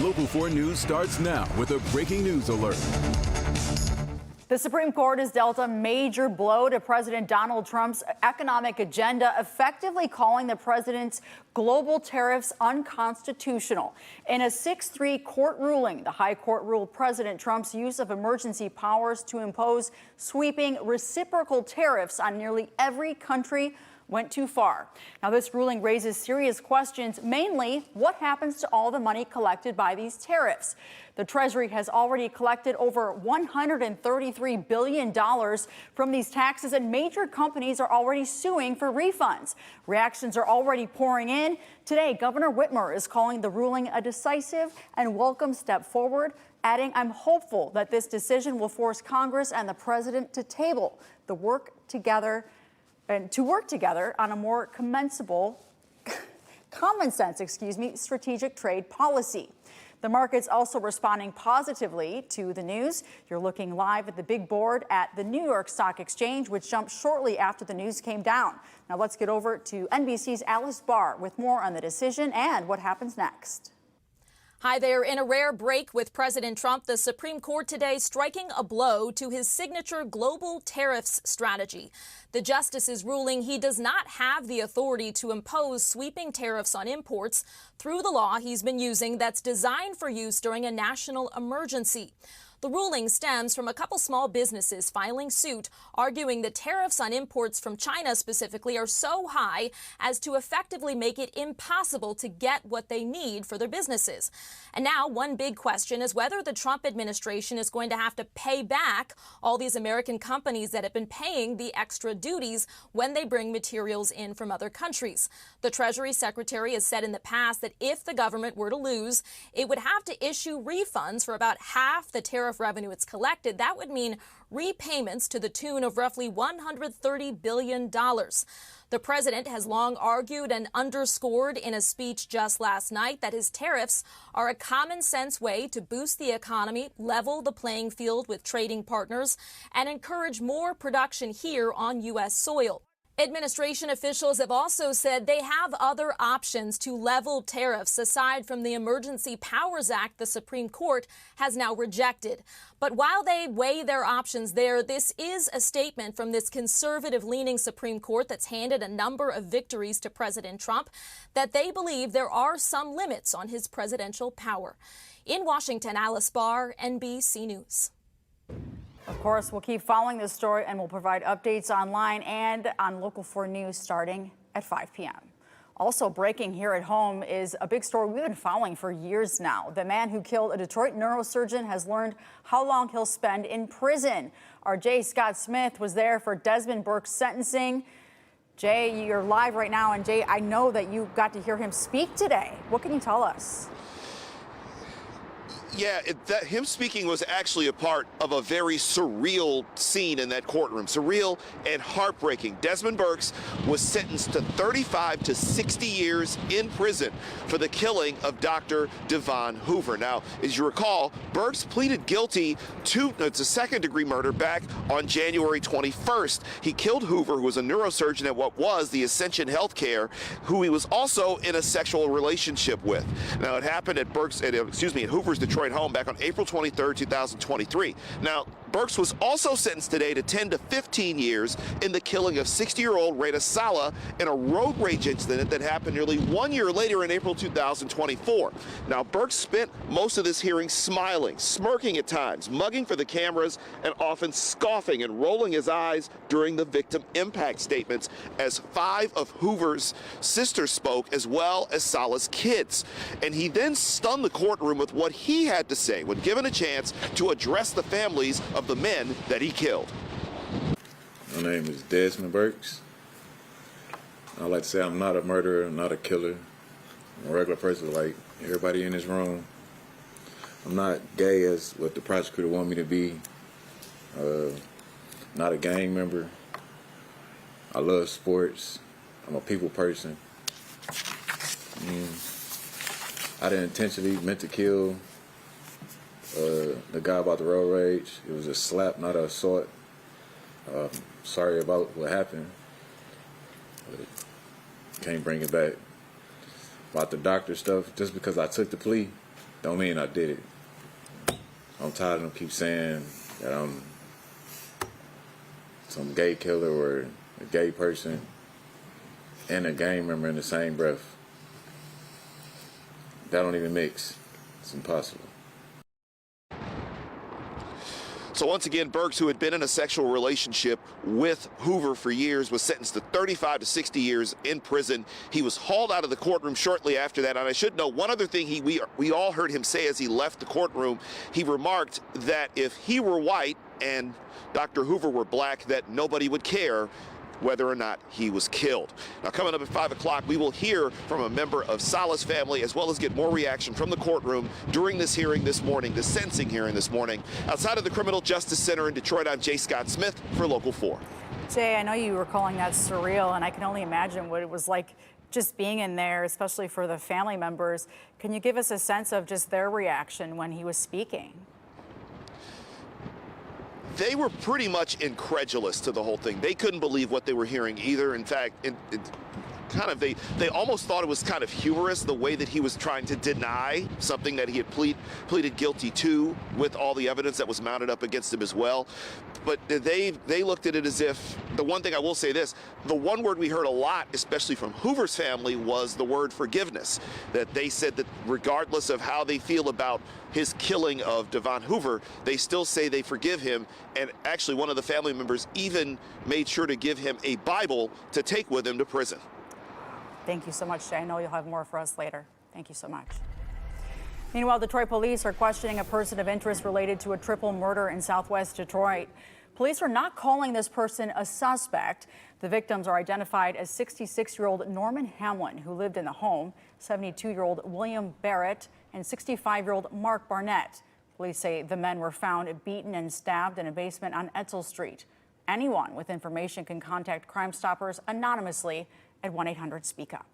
Local 4 News starts now with a breaking news alert. The Supreme Court has dealt a major blow to President Donald Trump's economic agenda, effectively calling the president's global tariffs unconstitutional. In a 6-3 court ruling, the high court ruled President Trump's use of emergency powers to impose sweeping reciprocal tariffs on nearly every country went too far. Now, this ruling raises serious questions, mainly what happens to all the money collected by these tariffs. The Treasury has already collected over $133 billion from these taxes, and major companies are already suing for refunds. Reactions are already pouring in. Today, Governor Whitmer is calling the ruling a decisive and welcome step forward, adding, "I'm hopeful that this decision will force Congress and the president to table the work together on a more common sense, strategic trade policy." The market's also responding positively to the news. You're looking live at the big board at the New York Stock Exchange, which jumped shortly after the news came down. Now let's get over to NBC's Alice Barr with more on the decision and what happens next. Hi there. In a rare break with President Trump, the Supreme Court today striking a blow to his signature global tariffs strategy. The justice is ruling he does not have the authority to impose sweeping tariffs on imports through the law he's been using that's designed for use during a national emergency. The ruling stems from a couple small businesses filing suit, arguing the tariffs on imports from China specifically are so high as to effectively make it impossible to get what they need for their businesses. And now one big question is whether the Trump administration is going to have to pay back all these American companies that have been paying the extra duties when they bring materials in from other countries. The Treasury Secretary has said in the past that if the government were to lose, it would have to issue refunds for about half the tariff revenue it's collected. That would mean repayments to the tune of roughly $130 billion. The president has long argued and underscored in a speech just last night that his tariffs are a common sense way to boost the economy, level the playing field with trading partners, and encourage more production here on U.S. soil. Administration officials have also said they have other options to level tariffs aside from the Emergency Powers Act the Supreme Court has now rejected. But while they weigh their options there, this is a statement from this conservative-leaning Supreme Court that's handed a number of victories to President Trump that they believe there are some limits on his presidential power. In Washington, Alice Barr, NBC News. Of course, we'll keep following this story and we'll provide updates online and on Local 4 News starting at 5 p.m. Also breaking here at home is a big story we've been following for years now. The man who killed a Detroit neurosurgeon has learned how long he'll spend in prison. Our Jay Scott Smith was there for Desmond Burks' sentencing. Jay, you're live right now, and Jay, I know that you got to hear him speak today. What can you tell us? Yeah, him speaking was actually a part of a very surreal scene in that courtroom. Surreal and heartbreaking. Desmond Burks was sentenced to 35 to 60 years in prison for the killing of Dr. Devon Hoover. Now, as you recall, Burks pleaded guilty to a second-degree murder back on January 21st. He killed Hoover, who was a neurosurgeon at what was the Ascension Healthcare, who he was also in a sexual relationship with. Now, it happened at Hoover's Detroit home back on April 23, 2023. Now, Burks was also sentenced today to 10 to 15 years in the killing of 60-year-old Rita Sala in a road rage incident that happened nearly 1 year later in April 2024. Now, Burks spent most of this hearing smiling, smirking at times, mugging for the cameras, and often scoffing and rolling his eyes during the victim impact statements as 5 of Hoover's sisters spoke, as well as Sala's kids. And he then stunned the courtroom with what he had to say when given a chance to address the families of the men that he killed. My name is Desmond Burks. I like to say I'm not a murderer, I'm not a killer. I'm a regular person like everybody in this room. I'm not gay as what the prosecutor want me to be. Not a gang member. I love sports. I'm a people person. I didn't intentionally meant to kill the guy about the road rage. It was a slap, not an assault. Sorry about what happened, but can't bring it back. About the doctor stuff, just because I took the plea don't mean I did it. I'm tired of them keep saying that I'm some gay killer or a gay person and a gang member in the same breath. That don't even mix. It's impossible. So once again, Burks, who had been in a sexual relationship with Hoover for years, was sentenced to 35 to 60 years in prison. He was hauled out of the courtroom shortly after that. And I should know one other thing we all heard him say as he left the courtroom. He remarked that if he were white and Dr. Hoover were black, that nobody would care whether or not he was killed. Now, coming up at 5 o'clock, we will hear from a member of Salah's family, as well as get more reaction from the courtroom during this hearing this morning, the sentencing hearing this morning. Outside of the Criminal Justice Center in Detroit, I'm Jay Scott Smith for Local 4. Jay, I know you were calling that surreal, and I can only imagine what it was like just being in there, especially for the family members. Can you give us a sense of just their reaction when he was speaking? They were pretty much incredulous to the whole thing. They couldn't believe what they were hearing either. In fact, they almost thought it was kind of humorous, the way that he was trying to deny something that he had pleaded guilty to, with all the evidence that was mounted up against him as well. But they looked at it as if, the one thing I will say this, the one word we heard a lot, especially from Hoover's family, was the word forgiveness. That they said that regardless of how they feel about his killing of Devon Hoover, they still say they forgive him. And actually, one of the family members even made sure to give him a Bible to take with him to prison. Thank you so much, Jay. I know you'll have more for us later. Thank you so much. Meanwhile, Detroit police are questioning a person of interest related to a triple murder in southwest Detroit. Police are not calling this person a suspect. The victims are identified as 66-year-old Norman Hamlin, who lived in the home, 72-year-old William Barrett, and 65-year-old Mark Barnett. Police say the men were found beaten and stabbed in a basement on Etzel Street. Anyone with information can contact Crime Stoppers anonymously at 1-800-SPEAK-UP.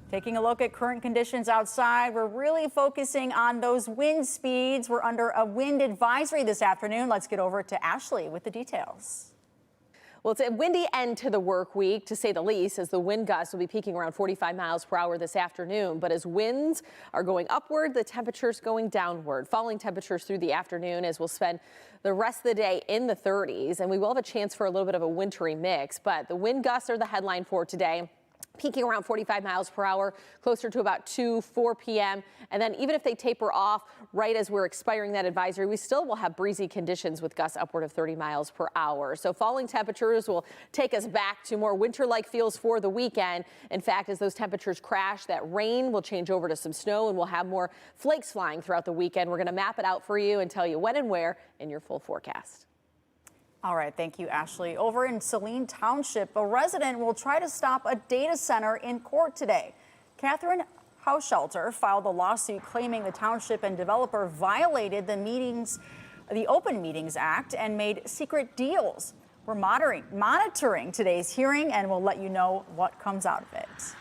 Taking a look at current conditions outside, we're really focusing on those wind speeds. We're under a wind advisory this afternoon. Let's get over to Ashley with the details. Well, it's a windy end to the work week, to say the least, as the wind gusts will be peaking around 45 miles per hour this afternoon. But as winds are going upward, the temperatures going downward. Falling temperatures through the afternoon as we'll spend the rest of the day in the 30s. And we will have a chance for a little bit of a wintry mix. But the wind gusts are the headline for today. Peaking around 45 miles per hour, closer to about 4 p.m. And then even if they taper off right as we're expiring that advisory, we still will have breezy conditions with gusts upward of 30 miles per hour. So falling temperatures will take us back to more winter-like feels for the weekend. In fact, as those temperatures crash, that rain will change over to some snow and we'll have more flakes flying throughout the weekend. We're going to map it out for you and tell you when and where in your full forecast. All right, thank you, Ashley. Over in Saline Township, a resident will try to stop a data center in court today. Catherine Haushalter filed a lawsuit claiming the township and developer violated the Open Meetings Act and made secret deals. We're monitoring today's hearing, and we'll let you know what comes out of it.